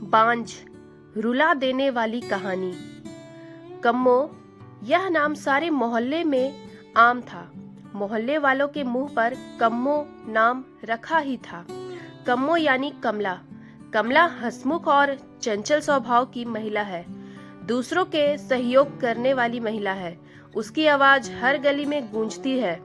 बांझ रुला देने वाली कहानी। कम्मो यह नाम सारे मोहल्ले में आम था। मोहल्ले वालों के मुंह पर कम्मो नाम रखा ही था। कम्मो यानी कमला। कमला हंसमुख और चंचल स्वभाव की महिला है। दूसरों के सहयोग करने वाली महिला है। उसकी आवाज हर गली में गूंजती है।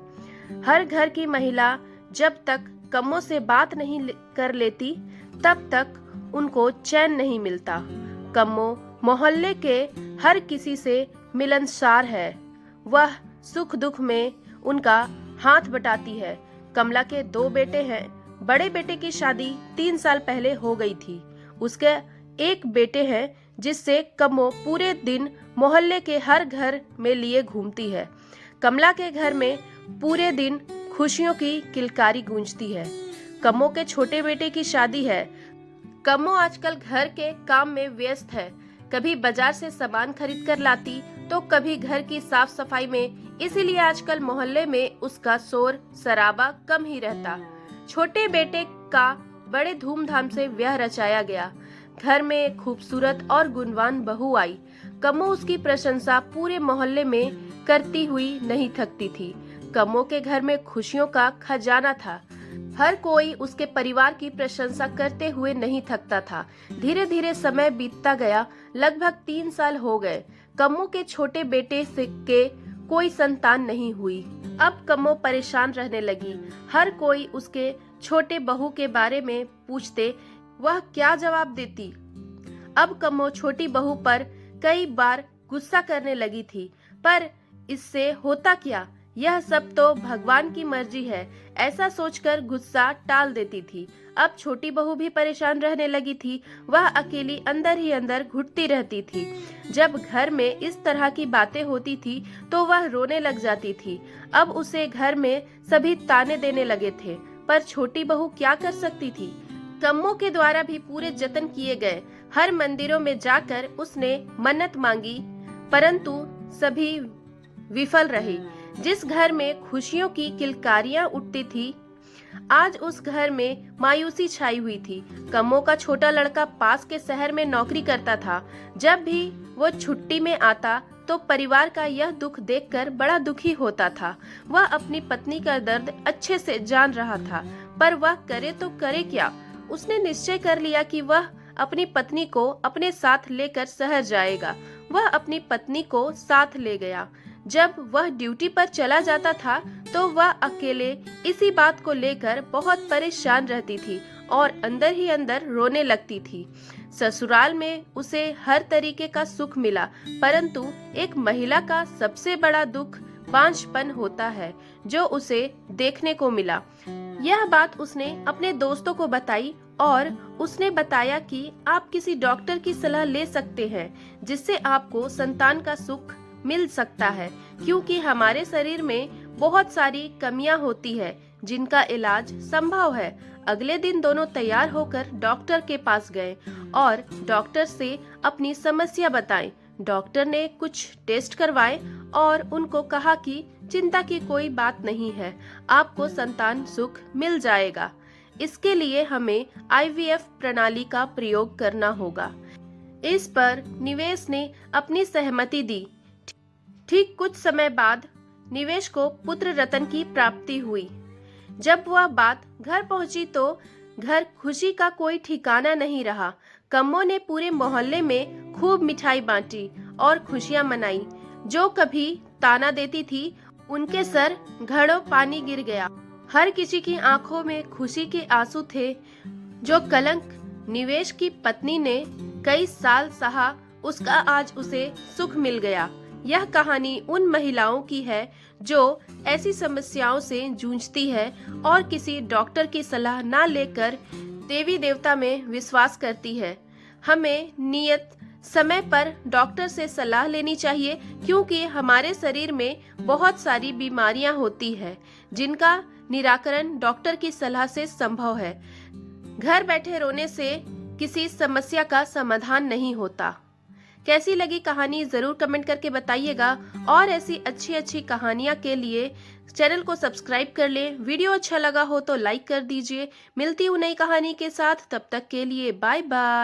हर घर की महिला जब तक कम्मो से बात नहीं कर लेती तब तक उनको चैन नहीं मिलता। कम्मो मोहल्ले के हर किसी से मिलनसार है। वह सुख दुख में उनका हाथ बटाती है। कमला के 2 बेटे हैं। बड़े बेटे की शादी 3 साल पहले हो गई थी। उसके एक बेटे हैं जिससे कम्मो पूरे दिन मोहल्ले के हर घर में लिए घूमती है। कमला के घर में पूरे दिन खुशियों की किलकारी गूंजती है। कम्मो के छोटे बेटे की शादी है। कम्मो आजकल घर के काम में व्यस्त है। कभी बाजार से सामान खरीद कर लाती तो कभी घर की साफ सफाई में, इसीलिए आजकल मोहल्ले में उसका शोर शराबा कम ही रहता। छोटे बेटे का बड़े धूमधाम से ब्याह रचाया गया। घर में एक खूबसूरत और गुणवान बहू आई। कम्मो उसकी प्रशंसा पूरे मोहल्ले में करती हुई नहीं थकती थी। कम्मो के घर में खुशियों का खजाना था। हर कोई उसके परिवार की प्रशंसा करते हुए नहीं थकता था। धीरे धीरे समय बीतता गया। लगभग 3 साल हो गए। कम्मो के छोटे बेटे से के कोई संतान नहीं हुई। अब कम्मो परेशान रहने लगी। हर कोई उसके छोटे बहू के बारे में पूछते, वह क्या जवाब देती। अब कम्मो छोटी बहू पर कई बार गुस्सा करने लगी थी, पर इससे होता क्या, यह सब तो भगवान की मर्जी है, ऐसा सोचकर गुस्सा टाल देती थी। अब छोटी बहू भी परेशान रहने लगी थी। वह अकेली अंदर ही अंदर घुटती रहती थी। जब घर में इस तरह की बातें होती थी तो वह रोने लग जाती थी। अब उसे घर में सभी ताने देने लगे थे, पर छोटी बहू क्या कर सकती थी। कम्मो के द्वारा भी पूरे जतन किए गए। हर मंदिरों में जाकर उसने मन्नत मांगी, परंतु सभी विफल रही। जिस घर में खुशियों की किलकारियां उठती थी, आज उस घर में मायूसी छाई हुई थी। कम्मो का छोटा लड़का पास के शहर में नौकरी करता था। जब भी वो छुट्टी में आता तो परिवार का यह दुख देखकर बड़ा दुखी होता था। वह अपनी पत्नी का दर्द अच्छे से जान रहा था, पर वह करे तो करे क्या। उसने निश्चय कर लिया कि वह अपनी पत्नी को अपने साथ लेकर शहर जाएगा। वह अपनी पत्नी को साथ ले गया। जब वह ड्यूटी पर चला जाता था तो वह अकेले इसी बात को लेकर बहुत परेशान रहती थी और अंदर ही अंदर रोने लगती थी। ससुराल में उसे हर तरीके का सुख मिला, परंतु एक महिला का सबसे बड़ा दुख बांझपन होता है जो उसे देखने को मिला। यह बात उसने अपने दोस्तों को बताई और उसने बताया कि आप किसी डॉक्टर की सलाह ले सकते हैं जिससे आपको संतान का सुख मिल सकता है, क्योंकि हमारे शरीर में बहुत सारी कमियां होती है जिनका इलाज संभव है। अगले दिन दोनों तैयार होकर डॉक्टर के पास गए और डॉक्टर से अपनी समस्या बताई। डॉक्टर ने कुछ टेस्ट करवाए और उनको कहा कि चिंता की कोई बात नहीं है, आपको संतान सुख मिल जाएगा। इसके लिए हमें IVF प्रणाली का प्रयोग करना होगा। इस पर निवेश ने अपनी सहमति दी। ठीक कुछ समय बाद निवेश को पुत्र रतन की प्राप्ति हुई। जब वह बात घर पहुंची तो घर खुशी का कोई ठिकाना नहीं रहा। कम्मो ने पूरे मोहल्ले में खूब मिठाई बांटी और खुशियां मनाई। जो कभी ताना देती थी उनके सर घड़ों पानी गिर गया। हर किसी की आंखों में खुशी के आंसू थे। जो कलंक निवेश की पत्नी ने कई साल सहा, उसका आज उसे सुख मिल गया। यह कहानी उन महिलाओं की है जो ऐसी समस्याओं से जूझती है और किसी डॉक्टर की सलाह न लेकर देवी देवता में विश्वास करती है। हमें नियत समय पर डॉक्टर से सलाह लेनी चाहिए, क्योंकि हमारे शरीर में बहुत सारी बीमारियां होती हैं जिनका निराकरण डॉक्टर की सलाह से संभव है। घर बैठे रोने से किसी समस्या का समाधान नहीं होता। कैसी लगी कहानी जरूर कमेंट करके बताइएगा और ऐसी अच्छी अच्छी कहानियां के लिए चैनल को सब्सक्राइब कर लें। वीडियो अच्छा लगा हो तो लाइक कर दीजिए। मिलती हूँ नई कहानी के साथ, तब तक के लिए बाय बाय।